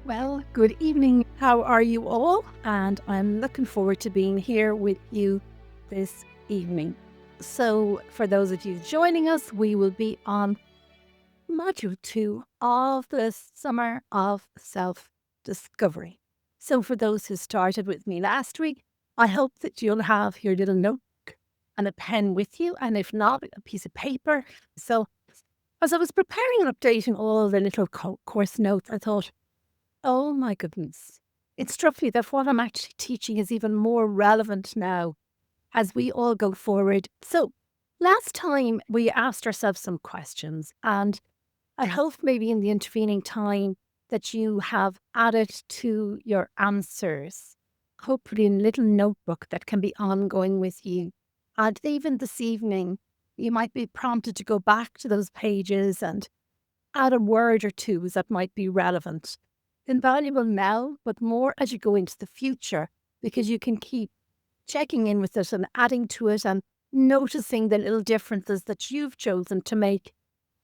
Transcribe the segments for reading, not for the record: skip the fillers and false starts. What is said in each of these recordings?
Well, good evening. How are you all? And I'm looking forward to being here with you this evening. So, for those of you joining us, we will be on module 2 of the Summer of Self Discovery. So, for those who started with me last week, I hope that you'll have your little notebook and a pen with you, and if not, a piece of paper. So, as I was preparing and updating all the little course notes, I thought, oh my goodness. It struck me that what I'm actually teaching is even more relevant now as we all go forward. So, last time we asked ourselves some questions, and I hope maybe in the intervening time that you have added to your answers, hopefully in a little notebook that can be ongoing with you. And even this evening, you might be prompted to go back to those pages and add a word or two that might be relevant. Invaluable now, but more as you go into the future, because you can keep checking in with it and adding to it and noticing the little differences that you've chosen to make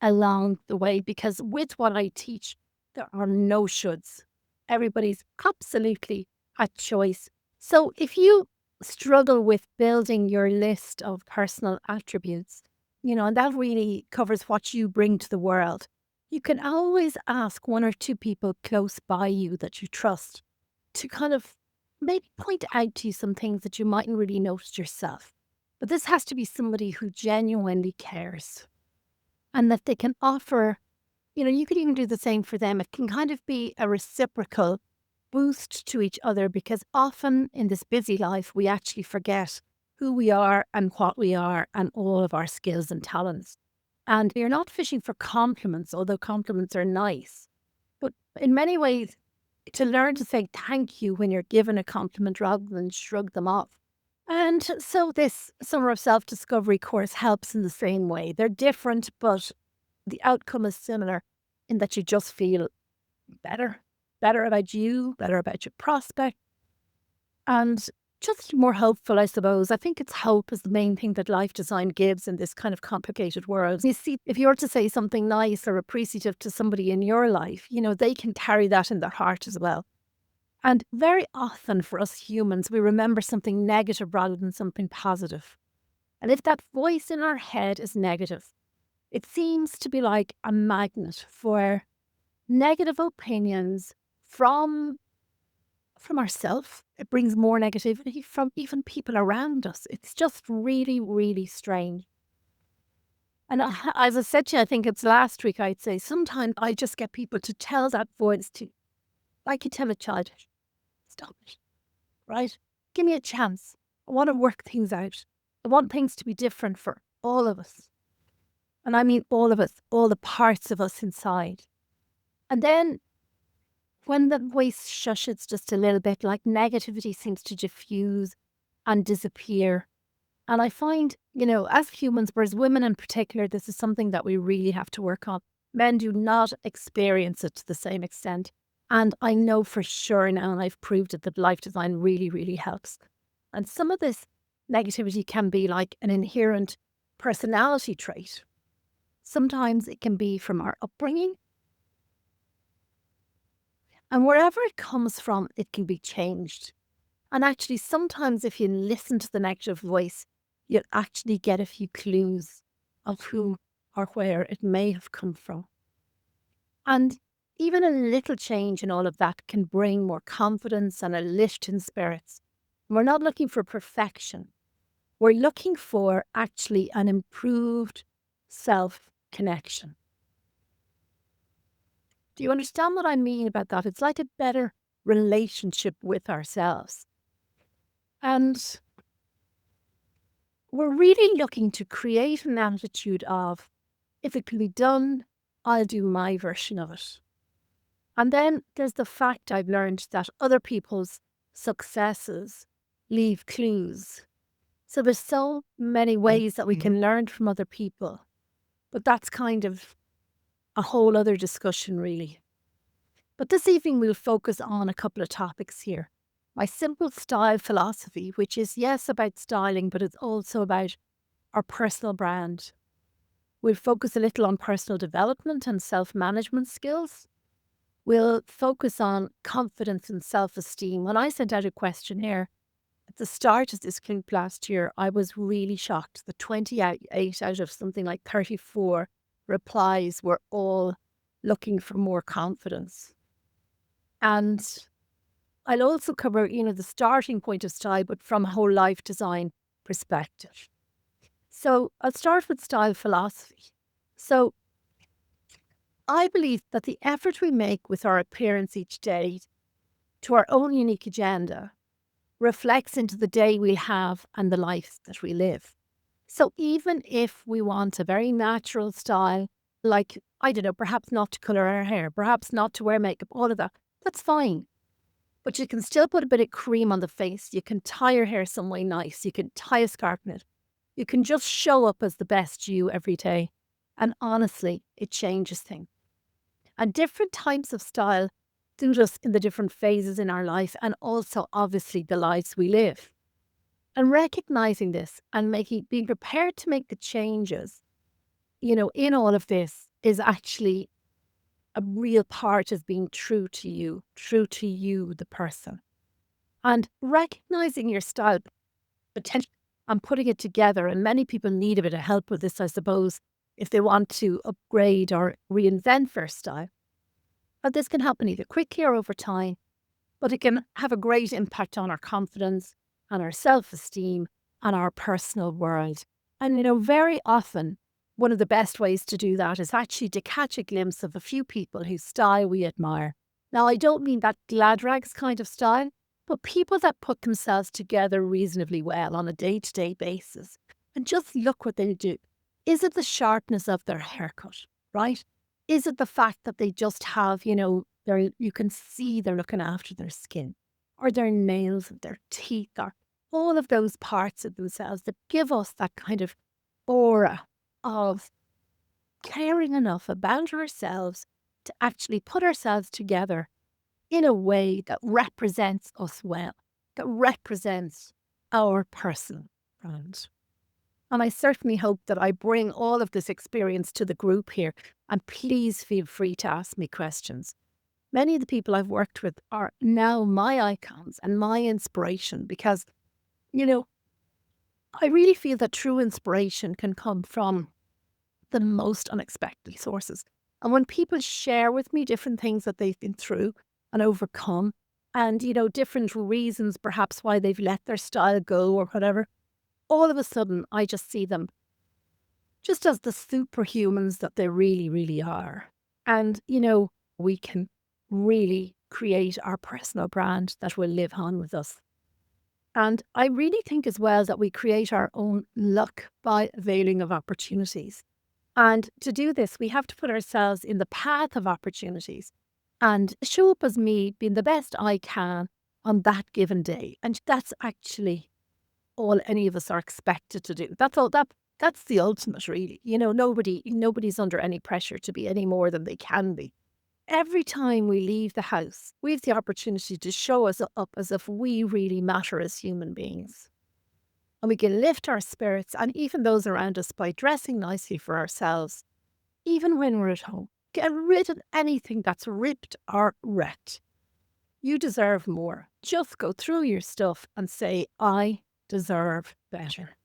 along the way. Because with what I teach, there are no shoulds. Everybody's absolutely at choice. So if you struggle with building your list of personal attributes, and that really covers what you bring to the world, you can always ask one or two people close by you that you trust to kind of maybe point out to you some things that you mightn't really notice yourself. But this has to be somebody who genuinely cares and that they can offer, you could even do the same for them. It can kind of be a reciprocal boost to each other because often in this busy life, we actually forget who we are and what we are and all of our skills and talents. And you're not fishing for compliments, although compliments are nice. But in many ways, to learn to say thank you when you're given a compliment rather than shrug them off. And so this Summer of Self Discovery course helps in the same way. They're different, but the outcome is similar in that you just feel better, better about you, better about your prospect, and just more hopeful, I suppose. I think it's hope is the main thing that life design gives in this kind of complicated world. You see, if you're to say something nice or appreciative to somebody in your life, they can carry that in their heart as well. And very often for us humans, we remember something negative rather than something positive. And if that voice in our head is negative, it seems to be like a magnet for negative opinions from ourselves. It brings more negativity from even people around us. It's just really, really strange. And as I said to you, I think it's last week, I'd say, sometimes I just get people to tell that voice to, like you tell a child, stop it, right? Give me a chance. I want to work things out. I want things to be different for all of us. And I mean all of us, all the parts of us inside. And then when the voice shushes just a little bit, like negativity seems to diffuse and disappear. And I find, as humans, but as women in particular, this is something that we really have to work on. Men do not experience it to the same extent. And I know for sure now, and I've proved it, that life design really, really helps. And some of this negativity can be like an inherent personality trait. Sometimes it can be from our upbringing. And wherever it comes from, it can be changed. And actually, sometimes if you listen to the negative voice, you'll actually get a few clues of who or where it may have come from. And even a little change in all of that can bring more confidence and a lift in spirits. We're not looking for perfection. We're looking for actually an improved self connection. Do you understand what I mean about that? It's like a better relationship with ourselves. And we're really looking to create an attitude of, if it can be done, I'll do my version of it. And then there's the fact I've learned that other people's successes leave clues. So there's so many ways that we can learn from other people. But that's kind of a whole other discussion, really. But this evening we'll focus on a couple of topics here. My simple style philosophy, which is, yes, about styling, but it's also about our personal brand. We'll focus a little on personal development and self-management skills. We'll focus on confidence and self-esteem. When I sent out a questionnaire at the start of this group last year, I was really shocked that 28 out of something like 34 replies were all looking for more confidence. And I'll also cover, the starting point of style, but from a whole life design perspective. So I'll start with style philosophy. So I believe that the effort we make with our appearance each day to our own unique agenda reflects into the day we'll have and the life that we live. So even if we want a very natural style, like, I don't know, perhaps not to colour our hair, perhaps not to wear makeup, all of that, that's fine. But you can still put a bit of cream on the face. You can tie your hair some way nice. You can tie a scarf in it. You can just show up as the best you every day. And honestly, it changes things. And different types of style suit us in the different phases in our life and also obviously the lives we live. And recognizing this and being prepared to make the changes, in all of this is actually a real part of being true to you, the person. And recognizing your style potential and putting it together. And many people need a bit of help with this, I suppose, if they want to upgrade or reinvent their style. But this can happen either quickly or over time, but it can have a great impact on our confidence and our self esteem and our personal world. And, very often, one of the best ways to do that is actually to catch a glimpse of a few people whose style we admire. Now, I don't mean that glad rags kind of style, but people that put themselves together reasonably well on a day to day basis. And just look what they do. Is it the sharpness of their haircut, right? Is it the fact that they just have, you can see they're looking after their skin or their nails, their teeth, or all of those parts of themselves that give us that kind of aura of caring enough about ourselves to actually put ourselves together in a way that represents us well, that represents our personal brand. And I certainly hope that I bring all of this experience to the group here. And please feel free to ask me questions. Many of the people I've worked with are now my icons and my inspiration because, you know, I really feel that true inspiration can come from the most unexpected sources. And when people share with me different things that they've been through and overcome, and, different reasons perhaps why they've let their style go or whatever, all of a sudden I just see them just as the superhumans that they really, really are. And, we can really create our personal brand that will live on with us. And I really think as well that we create our own luck by availing of opportunities. And to do this, we have to put ourselves in the path of opportunities and show up as me being the best I can on that given day. And that's actually all any of us are expected to do. That's all that's the ultimate really. Nobody's under any pressure to be any more than they can be. Every time we leave the house, we have the opportunity to show us up as if we really matter as human beings. And we can lift our spirits and even those around us by dressing nicely for ourselves, even when we're at home. Get rid of anything that's ripped or wrecked. You deserve more. Just go through your stuff and say, I deserve better.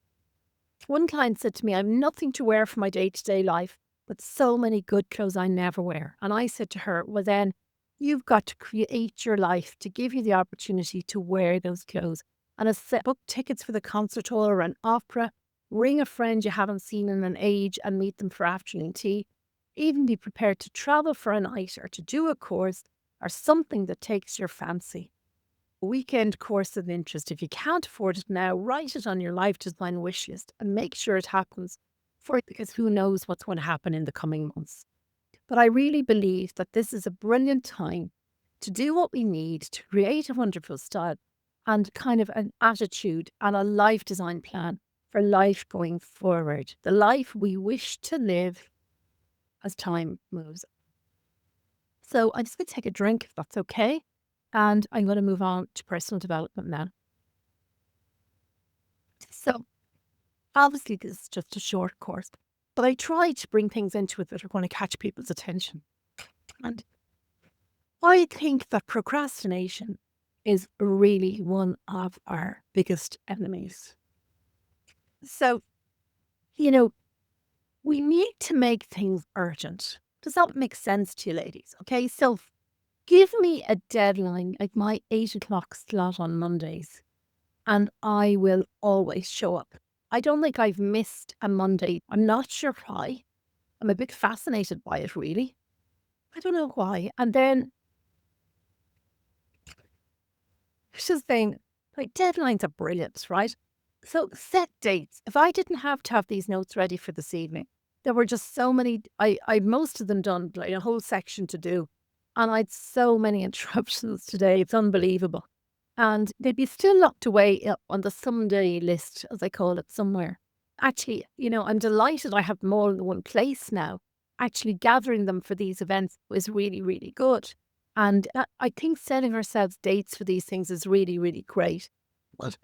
One client said to me, I'm nothing to wear for my day to day life, but so many good clothes I never wear. And I said to her, well, then you've got to create your life to give you the opportunity to wear those clothes. And as I said, book tickets for the concert hall or an opera, ring a friend you haven't seen in an age and meet them for afternoon tea. Even be prepared to travel for a night or to do a course or something that takes your fancy. Weekend course of interest. If you can't afford it now, write it on your life design wish list and make sure it happens for it because who knows what's going to happen in the coming months. But I really believe that this is a brilliant time to do what we need to create a wonderful style and kind of an attitude and a life design plan for life going forward. The life we wish to live as time moves. So I'm just going to take a drink if that's okay. And I'm going to move on to personal development now. So obviously this is just a short course, but I try to bring things into it that are going to catch people's attention. And I think that procrastination is really one of our biggest enemies. So, you know, we need to make things urgent. Does that make sense to you, ladies? Okay, so give me a deadline, like my 8 o'clock slot on Mondays, and I will always show up. I don't think I've missed a Monday. I'm not sure why. I'm a bit fascinated by it, really. I don't know why. And then it's just saying, like, deadlines are brilliant, right? So set dates. If I didn't have to have these notes ready for this evening, there were just so many. I most of them done, like a whole section to do, and I'd so many interruptions today. It's unbelievable, and they'd be still locked away on the someday list, as I call it, somewhere. Actually, I'm delighted I have them all in one place now. Actually, gathering them for these events was really, really good. And I think setting ourselves dates for these things is really, really great. But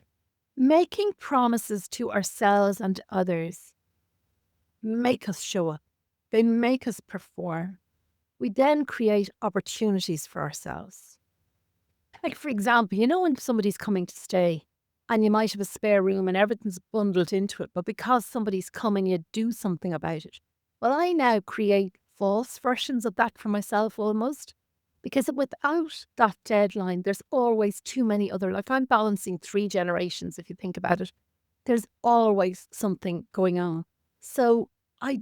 making promises to ourselves and others make us show up. They make us perform. We then create opportunities for ourselves. Like, for example, when somebody's coming to stay and you might have a spare room and everything's bundled into it, but because somebody's coming, you do something about it. Well, I now create false versions of that for myself almost, because without that deadline, there's always too many other, like I'm balancing 3 generations, if you think about it. There's always something going on. So I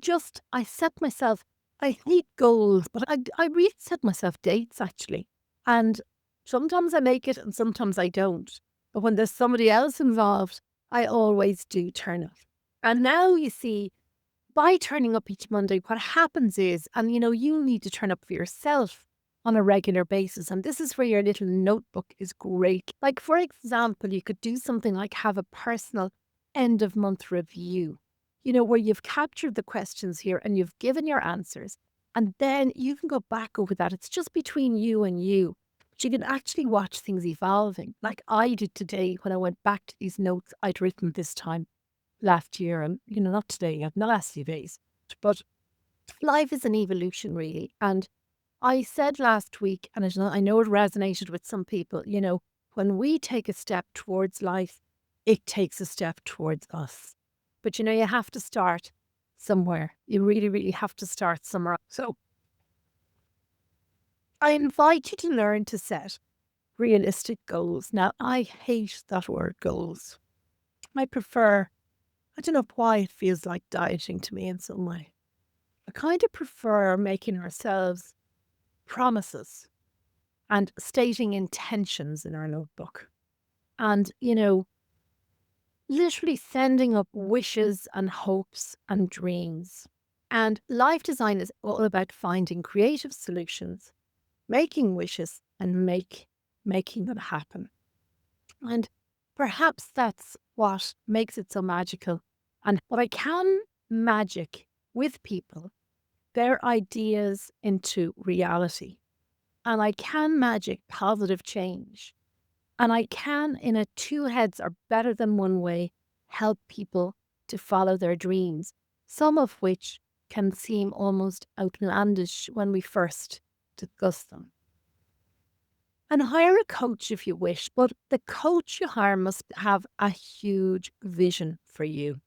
set myself, I hate goals, but I really set myself dates actually. And sometimes I make it and sometimes I don't. But when there's somebody else involved, I always do turn up. And now you see, by turning up each Monday, what happens is, and you need to turn up for yourself on a regular basis. And this is where your little notebook is great. Like, for example, you could do something like have a personal end of month review, where you've captured the questions here and you've given your answers. And then you can go back over that. It's just between you and you. But you can actually watch things evolving, like I did today when I went back to these notes I'd written this time last year and, not today, not the last few days. But life is an evolution, really. And I said last week, and I know it resonated with some people, when we take a step towards life, it takes a step towards us. But, you have to start somewhere. You really, really have to start somewhere. So I invite you to learn to set realistic goals. Now, I hate that word goals. I prefer, I don't know why it feels like dieting to me in some way. I kind of prefer making ourselves promises and stating intentions in our notebook. And, literally sending up wishes and hopes and dreams. And life design is all about finding creative solutions, making wishes, and making them happen. And perhaps that's what makes it so magical. And what I can magic with people, their ideas into reality. And I can magic positive change. And I can, in a two heads are better than one way, help people to follow their dreams, some of which can seem almost outlandish when we first discuss them. And hire a coach if you wish, but the coach you hire must have a huge vision for you.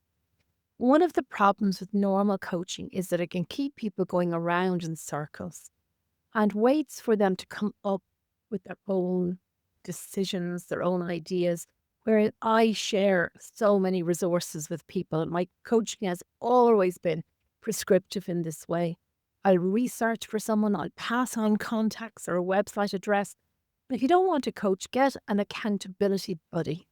One of the problems with normal coaching is that it can keep people going around in circles and waits for them to come up with their own decisions, their own ideas. Where I share so many resources with people, my coaching has always been prescriptive in this way. I'll research for someone, I'll pass on contacts or a website address. If you don't want a coach, get an accountability buddy,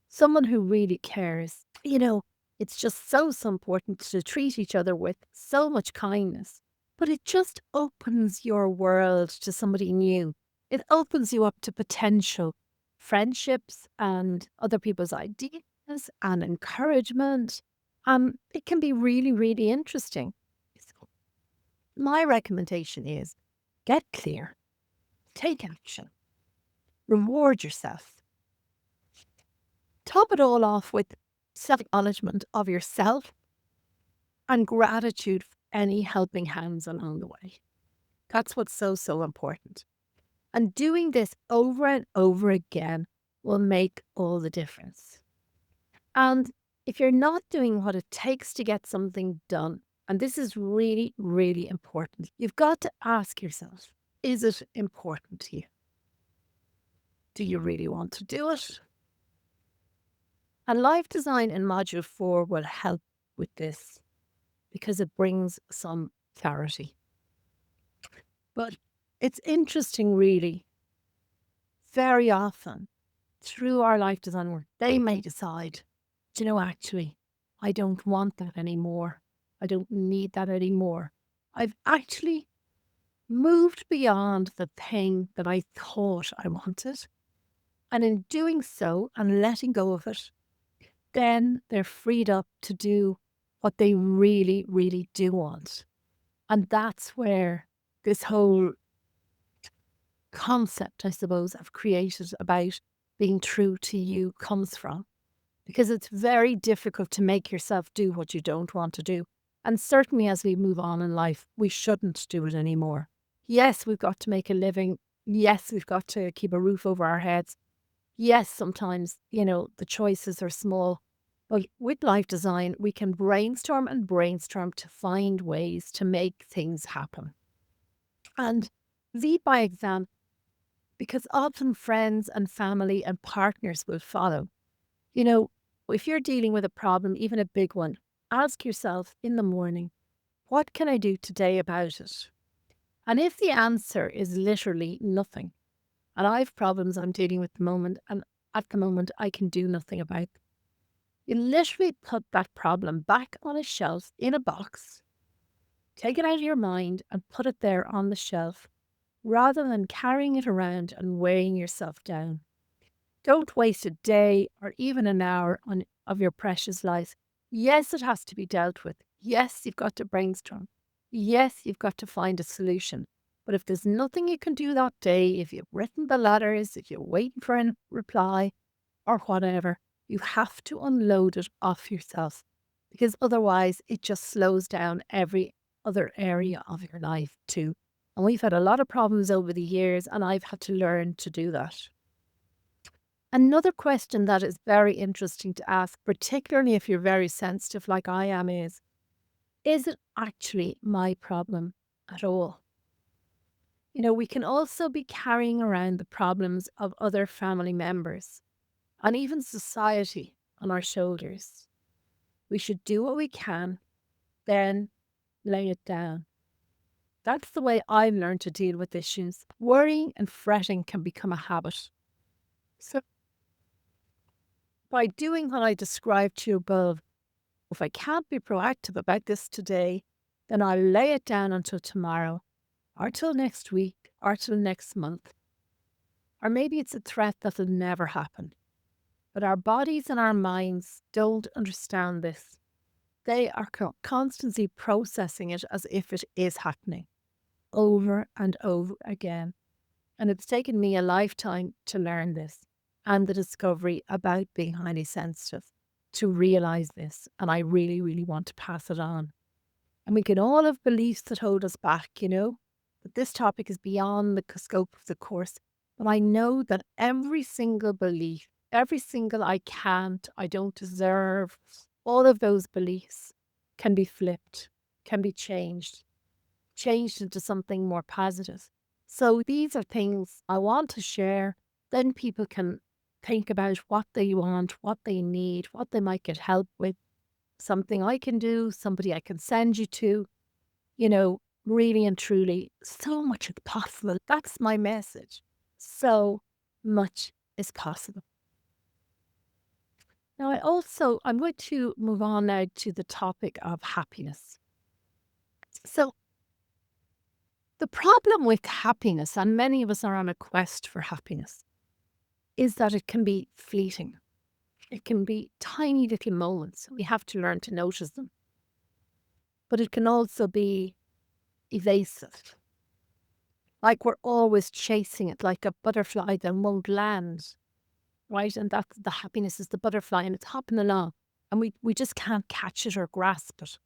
someone who really cares. It's just so important to treat each other with so much kindness, but it just opens your world to somebody new. It opens you up to potential friendships and other people's ideas and encouragement. It can be really, really interesting. So my recommendation is get clear, take action, reward yourself. Top it all off with self-acknowledgement of yourself and gratitude for any helping hands along the way. That's what's so, so important. And doing this over and over again will make all the difference. And if you're not doing what it takes to get something done, and this is really, really important, you've got to ask yourself, is it important to you? Do you really want to do it? And life design in module 4 will help with this because it brings some clarity. But it's interesting, really, very often through our life design work, they may decide, "Do you know, actually, I don't want that anymore. I don't need that anymore. I've actually moved beyond the thing that I thought I wanted." And in doing so and letting go of it, then they're freed up to do what they really, really do want. And that's where this whole concept, I suppose, I've created about being true to you comes from. Because it's very difficult to make yourself do what you don't want to do. And certainly as we move on in life, we shouldn't do it anymore. Yes, we've got to make a living. Yes, we've got to keep a roof over our heads. Yes, sometimes, the choices are small. But with life design, we can brainstorm and brainstorm to find ways to make things happen. And lead by example, because often friends and family and partners will follow. You know, if you're dealing with a problem, even a big one, ask yourself in the morning, what can I do today about it? And if the answer is literally nothing, and I have problems I'm dealing with at the moment, and at the moment I can do nothing about them, you literally put that problem back on a shelf in a box, take it out of your mind and put it there on the shelf rather than carrying it around and weighing yourself down. Don't waste a day or even an hour of your precious life. Yes, it has to be dealt with. Yes, you've got to brainstorm. Yes, you've got to find a solution. But if there's nothing you can do that day, if you've written the letters, if you're waiting for a reply or whatever, you have to unload it off yourself because otherwise it just slows down every other area of your life too. And we've had a lot of problems over the years, and I've had to learn to do that. Another question that is very interesting to ask, particularly if you're very sensitive like I am, is it actually my problem at all? We can also be carrying around the problems of other family members and even society on our shoulders. We should do what we can, then lay it down. That's the way I've learned to deal with issues. Worrying and fretting can become a habit. So, by doing what I described to you above, if I can't be proactive about this today, then I'll lay it down until tomorrow, or till next week, or till next month. Or maybe it's a threat that'll never happen. But our bodies and our minds don't understand this. They are constantly processing it as if it is happening over and over again. And it's taken me a lifetime to learn this and the discovery about being highly sensitive to realize this. And I really, really want to pass it on. And we can all have beliefs that hold us back. But this topic is beyond the scope of the course. But I know that every single belief, every single I can't, I don't deserve, all of those beliefs can be flipped, can be changed into something more positive. So these are things I want to share. Then people can think about what they want, what they need, what they might get help with, something I can do, somebody I can send you to, really and truly, so much is possible. That's my message. So much is possible. Now, I'm going to move on now to the topic of happiness. So the problem with happiness, and many of us are on a quest for happiness, is that it can be fleeting. It can be tiny little moments. We have to learn to notice them. But it can also be evasive. Like we're always chasing it like a butterfly that won't land, right? And that's the happiness is the butterfly and it's hopping along and we just can't catch it or grasp it.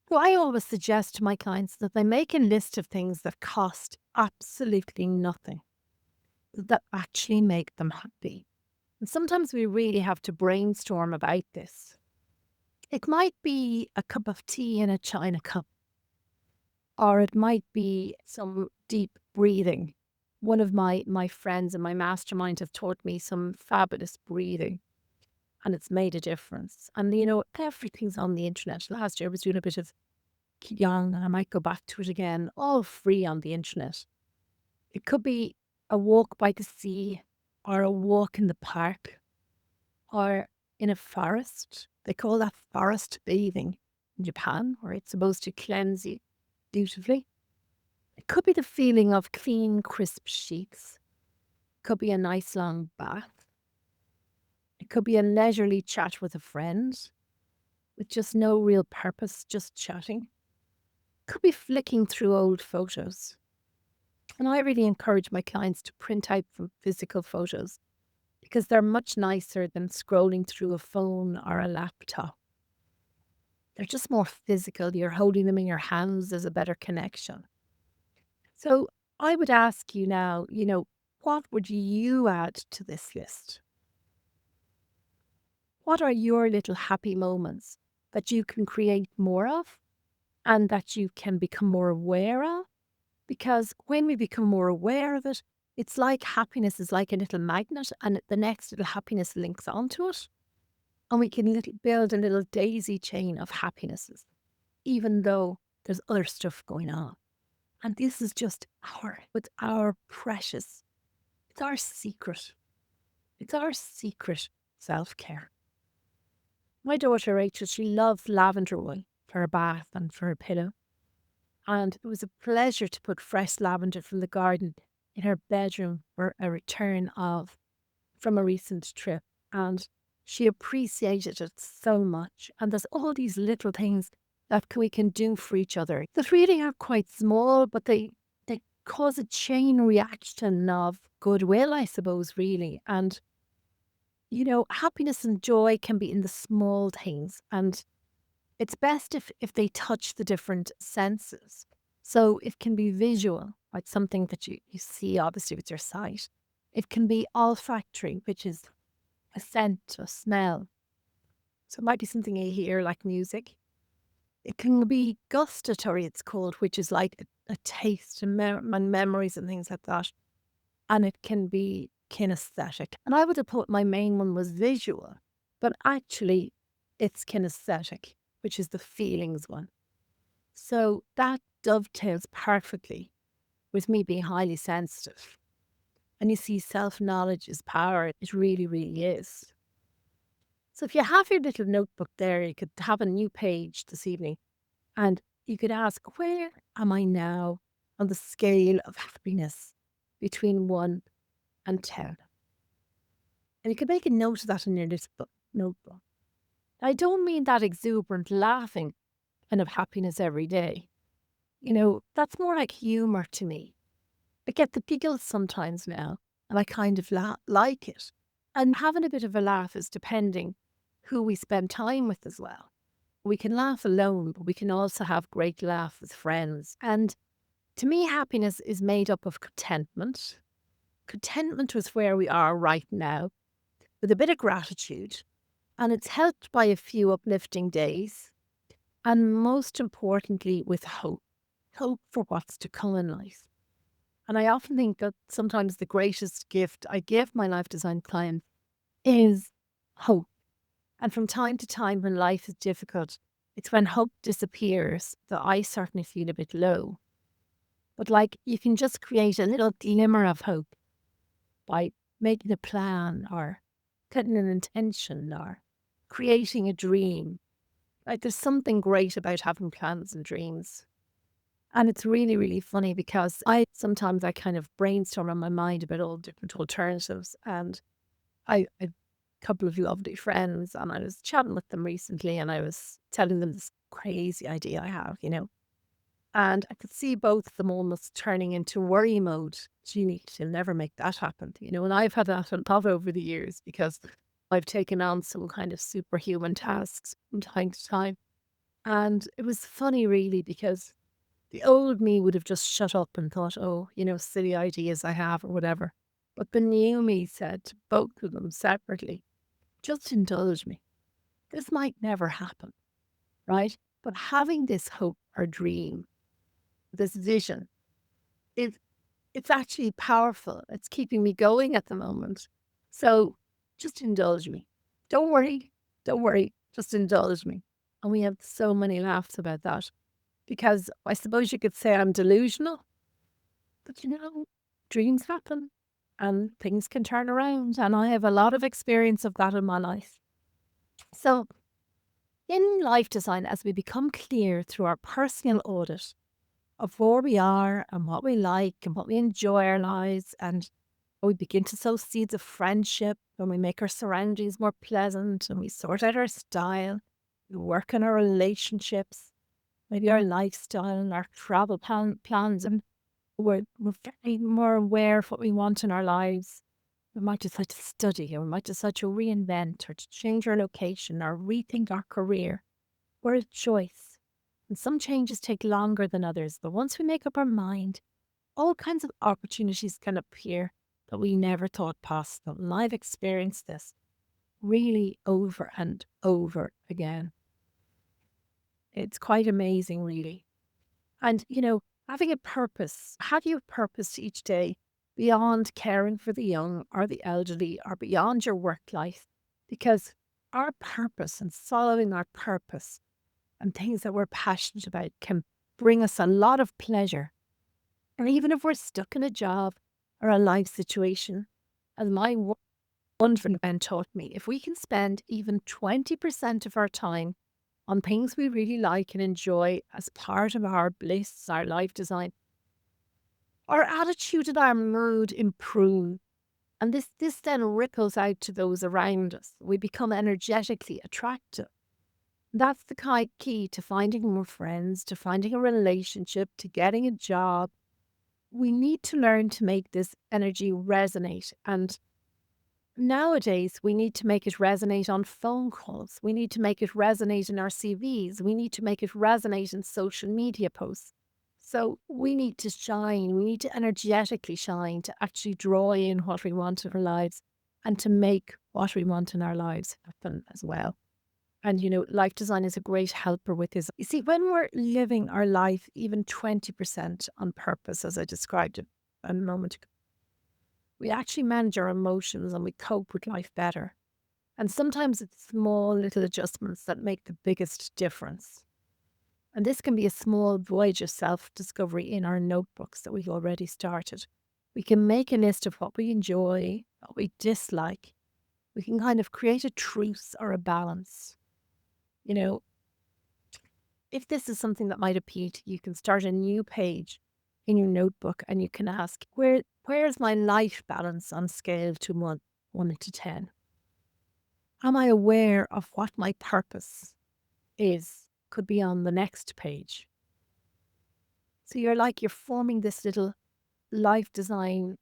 So I always suggest to my clients that they make a list of things that cost absolutely nothing, that actually make them happy. And sometimes we really have to brainstorm about this. It might be a cup of tea in a china cup, or it might be some deep breathing. One of my friends in my mastermind have taught me some fabulous breathing, and it's made a difference. And everything's on the internet. Last year I was doing a bit of Qigong, and I might go back to it again, all free on the internet. It could be a walk by the sea, or a walk in the park, or in a forest. They call that forest bathing in Japan, where it's supposed to cleanse you beautifully. It could be the feeling of clean, crisp sheets. Could be a nice long bath. It could be a leisurely chat with a friend with just no real purpose, just chatting. Could be flicking through old photos. And I really encourage my clients to print out physical photos because they're much nicer than scrolling through a phone or a laptop. They're just more physical. You're holding them in your hands. There's a better connection. So I would ask you now, what would you add to this list? What are your little happy moments that you can create more of and that you can become more aware of? Because when we become more aware of it, it's like happiness is like a little magnet, and the next little happiness links onto it. And we can build a little daisy chain of happinesses, even though there's other stuff going on. And this is just it's our precious, it's our secret. It's our secret self care. My daughter Rachel, she loves lavender oil for her bath and for her pillow. And it was a pleasure to put fresh lavender from the garden in her bedroom for a return of from a recent trip. And she appreciated it so much. And there's all these little things that we can do for each other that really are quite small, but they cause a chain reaction of goodwill, I suppose, really. And happiness and joy can be in the small things. And it's best if they touch the different senses. So it can be visual, like something that you see obviously with your sight. It can be olfactory, which is a scent, a smell. So it might be something you hear like music. It can be gustatory, it's called, which is like a taste and, and memories and things like that. And it can be kinesthetic. And I would have thought my main one was visual, but actually it's kinesthetic, which is the feelings one. So that dovetails perfectly with me being highly sensitive. And you see, self knowledge is power. It really, really is. So if you have your little notebook there, you could have a new page this evening and you could ask, where am I now on the scale of happiness between 1 and 10? And you could make a note of that in your little notebook. I don't mean that exuberant laughing kind of happiness every day. That's more like humour to me. I get the giggles sometimes now, and I kind of like it. And having a bit of a laugh is depending who we spend time with as well. We can laugh alone, but we can also have great laugh with friends. And to me, happiness is made up of contentment. Contentment with where we are right now, with a bit of gratitude. And it's helped by a few uplifting days. And most importantly, with hope for what's to come in life. And I often think that sometimes the greatest gift I give my life design client is hope. And from time to time when life is difficult, it's when hope disappears that I certainly feel a bit low. But like you can just create a little glimmer of hope by making a plan or setting an intention or creating a dream. Like there's something great about having plans and dreams. And it's really, really funny because sometimes I kind of brainstorm in my mind about all different alternatives. And I a couple of lovely friends, and I was chatting with them recently, and I was telling them this crazy idea I have. And I could see both of them almost turning into worry mode. Gee, she'll never make that happen. And I've had that a lot over the years because I've taken on some kind of superhuman tasks from time to time. And it was funny, really, because the old me would have just shut up and thought, oh, silly ideas I have or whatever. But the new me said to both of them separately, just indulge me. This might never happen, right? But having this hope or dream, this vision, is it's actually powerful. It's keeping me going at the moment. So just indulge me. Don't worry. Don't worry. Just indulge me. And we have so many laughs about that because I suppose you could say I'm delusional, but dreams happen and things can turn around. And I have a lot of experience of that in my life. So in life design, as we become clear through our personal audit of where we are and what we like and what we enjoy our lives, and we begin to sow seeds of friendship and we make our surroundings more pleasant and we sort out our style, we work on our relationships, maybe our lifestyle and our travel plans, and we're very more aware of what we want in our lives. We might decide to study, or we might decide to reinvent, or to change our location, or rethink our career. We're a choice. And some changes take longer than others, but once we make up our mind, all kinds of opportunities can appear that we never thought possible. And I've experienced this really over and over again. It's quite amazing, really. And, having a purpose, have you a purpose each day beyond caring for the young or the elderly or beyond your work life? Because our purpose and following our purpose and things that we're passionate about can bring us a lot of pleasure. And even if we're stuck in a job or a life situation, as my wonderful friend taught me, if we can spend even 20% of our time on things we really like and enjoy as part of our bliss, our life design, our attitude and our mood improve. And this then ripples out to those around us. We become energetically attractive. That's the key to finding more friends, to finding a relationship, to getting a job. We need to learn to make this energy resonate. And nowadays, we need to make it resonate on phone calls. We need to make it resonate in our CVs. We need to make it resonate in social media posts. So we need to shine. We need to energetically shine to actually draw in what we want in our lives and to make what we want in our lives happen as well. And, life design is a great helper with this. You see, when we're living our life even 20% on purpose, as I described it a moment ago, we actually manage our emotions and we cope with life better. And sometimes it's small little adjustments that make the biggest difference. And this can be a small voyage of self-discovery in our notebooks that we've already started. We can make a list of what we enjoy, what we dislike. We can kind of create a truce or a balance. You know, if this is something that might appeal to you, you can start a new page in your notebook and you can ask, where's my life balance on scale to 1 to 10? Am I aware of what my purpose is? Could be on the next page. So you're forming this little life design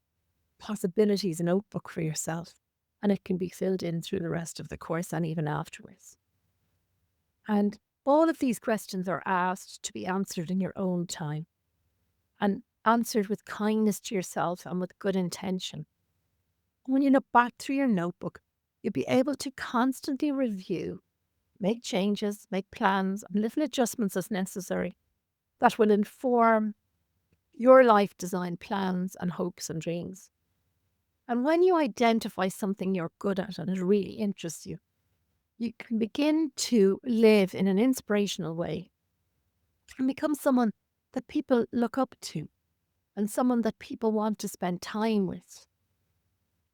possibilities notebook for yourself. And it can be filled in through the rest of the course and even afterwards. And all of these questions are asked to be answered in your own time and answered with kindness to yourself and with good intention. When you look back through your notebook, you'll be able to constantly review, make changes, make plans, and little adjustments as necessary that will inform your life design plans and hopes and dreams. And when you identify something you're good at and it really interests you, you can begin to live in an inspirational way and become someone that people look up to and someone that people want to spend time with.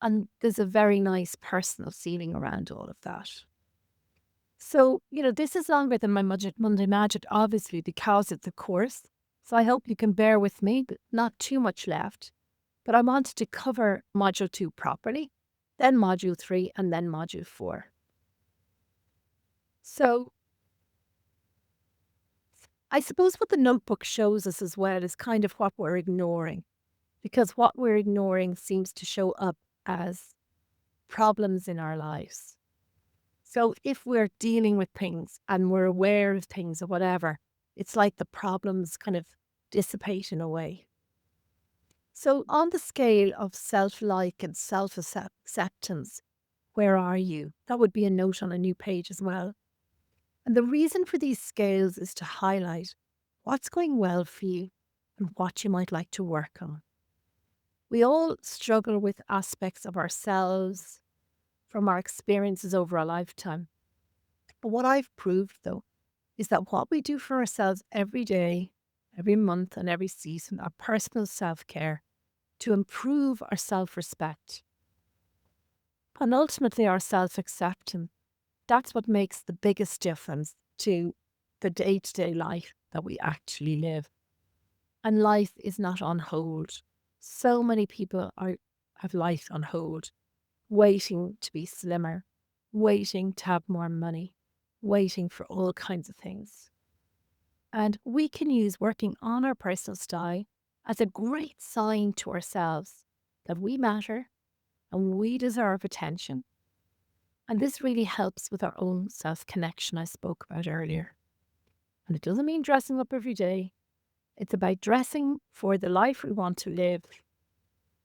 And there's a very nice personal feeling around all of that. So, this is longer than my Monday Magic, obviously, because it's a course. So I hope you can bear with me, but not too much left. But I wanted to cover Module 2 properly, then Module 3, and then Module 4. So I suppose what the notebook shows us as well is kind of what we're ignoring, because what we're ignoring seems to show up as problems in our lives. So if we're dealing with things and we're aware of things or whatever, it's like the problems kind of dissipate in a way. So, on the scale of self like and self acceptance, where are you? That would be a note on a new page as well. And the reason for these scales is to highlight what's going well for you and what you might like to work on. We all struggle with aspects of ourselves from our experiences over a lifetime. But what I've proved, though, is that what we do for ourselves every day, every month, and every season, our personal self care to improve our self respect and ultimately our self acceptance, that's what makes the biggest difference to the day to day life that we actually live. And life is not on hold. So many people have life on hold, waiting to be slimmer, waiting to have more money, waiting for all kinds of things. And we can use working on our personal style as a great sign to ourselves that we matter and we deserve attention. And this really helps with our own self connection I spoke about earlier. And it doesn't mean dressing up every day, it's about dressing for the life we want to live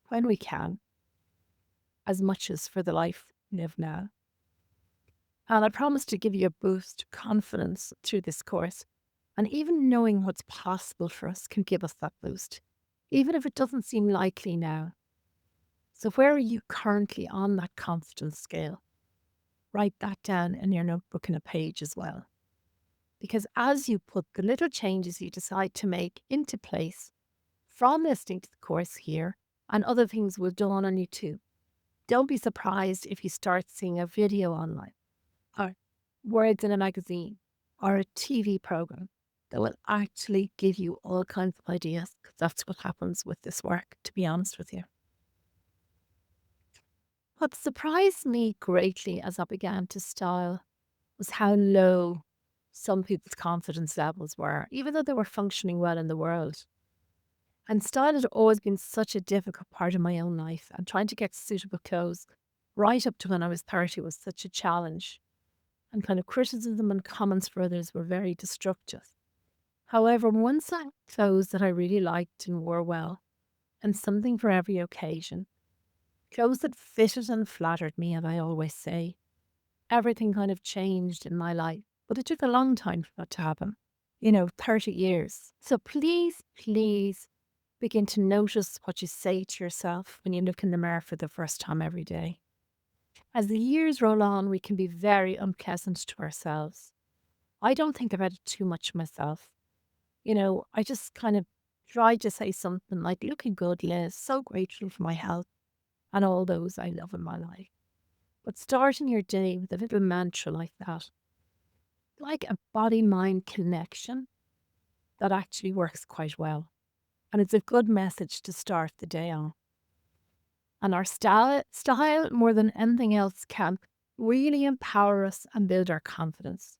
when we can, as much as for the life we live now. And I promise to give you a boost of confidence through this course. And even knowing what's possible for us can give us that boost, even if it doesn't seem likely now. So, where are you currently on that confidence scale? Write that down in your notebook and a page as well. Because as you put the little changes you decide to make into place from listening to the course here, and other things will dawn on you too. Don't be surprised if you start seeing a video online or words in a magazine or a TV program that will actually give you all kinds of ideas. 'Cause that's what happens with this work, to be honest with you. What surprised me greatly as I began to style was how low some people's confidence levels were, even though they were functioning well in the world. And style had always been such a difficult part of my own life, and trying to get suitable clothes right up to when I was 30 was such a challenge. And kind of criticism and comments for others were very destructive. However, once I had clothes that I really liked and wore well, and something for every occasion, clothes that fitted and flattered me, and I always say, everything kind of changed in my life. But it took a long time for that to happen, 30 years. So please, please begin to notice what you say to yourself when you look in the mirror for the first time every day. As the years roll on, we can be very unpleasant to ourselves. I don't think about it too much myself. I just kind of try to say something like, looking good, Liz, so grateful for my health and all those I love in my life. But starting your day with a little mantra like that, like a body mind connection, that actually works quite well. And it's a good message to start the day on. And our style, more than anything else, can really empower us and build our confidence.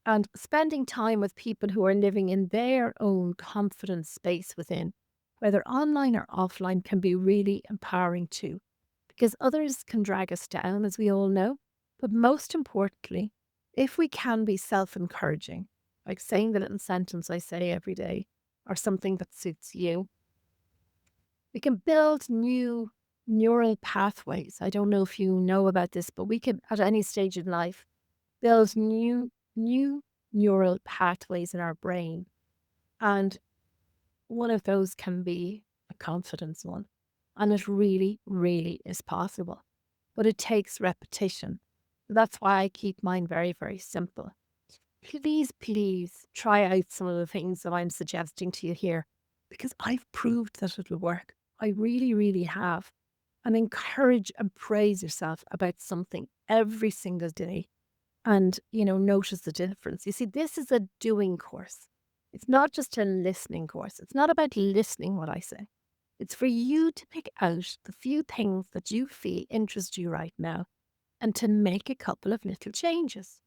And spending time with people who are living in their own confidence space within, whether online or offline, can be really empowering too. Because others can drag us down, as we all know. But most importantly, if we can be self encouraging, like saying the little sentence I say every day, or something that suits you, we can build new neural pathways. I don't know if you know about this, but we can, at any stage in life, build new neural pathways in our brain. And one of those can be a confidence one. And it really, really is possible. But it takes repetition. That's why I keep mine very, very simple. Please, please try out some of the things that I'm suggesting to you here, because I've proved that it will work. I really, really have. And encourage and praise yourself about something every single day, and, notice the difference. You see, this is a doing course. It's not just a listening course. It's not about listening what I say. It's for you to pick out the few things that you feel interest you right now and to make a couple of little changes.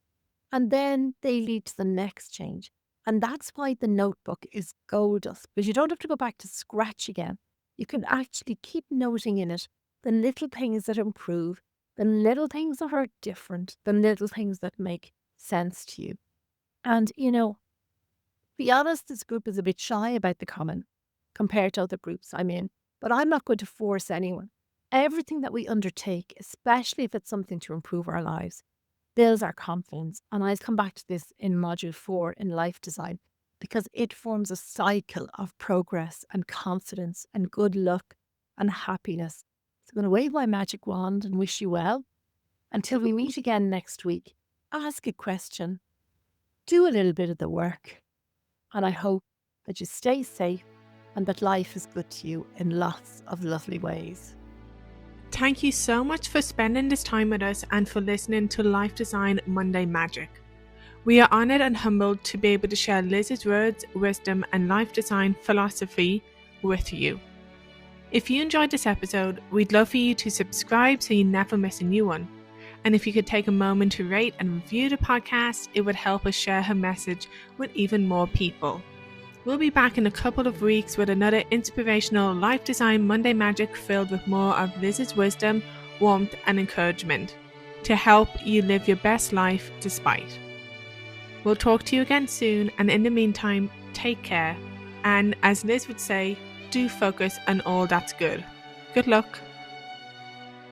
And then they lead to the next change. And that's why the notebook is gold dust, because you don't have to go back to scratch again. You can actually keep noting in it the little things that improve the little things that are different, the little things that make sense to you. And, be honest, this group is a bit shy about the common compared to other groups I'm in, but I'm not going to force anyone. Everything that we undertake, especially if it's something to improve our lives, builds our confidence. And I'll come back to this in module 4 in life design, because it forms a cycle of progress and confidence and good luck and happiness. So I'm going to wave my magic wand and wish you well. Until we meet again next week, ask a question, do a little bit of the work, and I hope that you stay safe and that life is good to you in lots of lovely ways. Thank you so much for spending this time with us and for listening to Life Design Monday Magic. We are honoured and humbled to be able to share Liz's words, wisdom and life design philosophy with you. If you enjoyed this episode, we'd love for you to subscribe so you never miss a new one. And if you could take a moment to rate and review the podcast, it would help us share her message with even more people. We'll be back in a couple of weeks with another inspirational Life Design Monday Magic filled with more of Liz's wisdom, warmth and encouragement to help you live your best life despite. We'll talk to you again soon, and in the meantime, take care. And as Liz would say, do focus on all that's good. Good luck.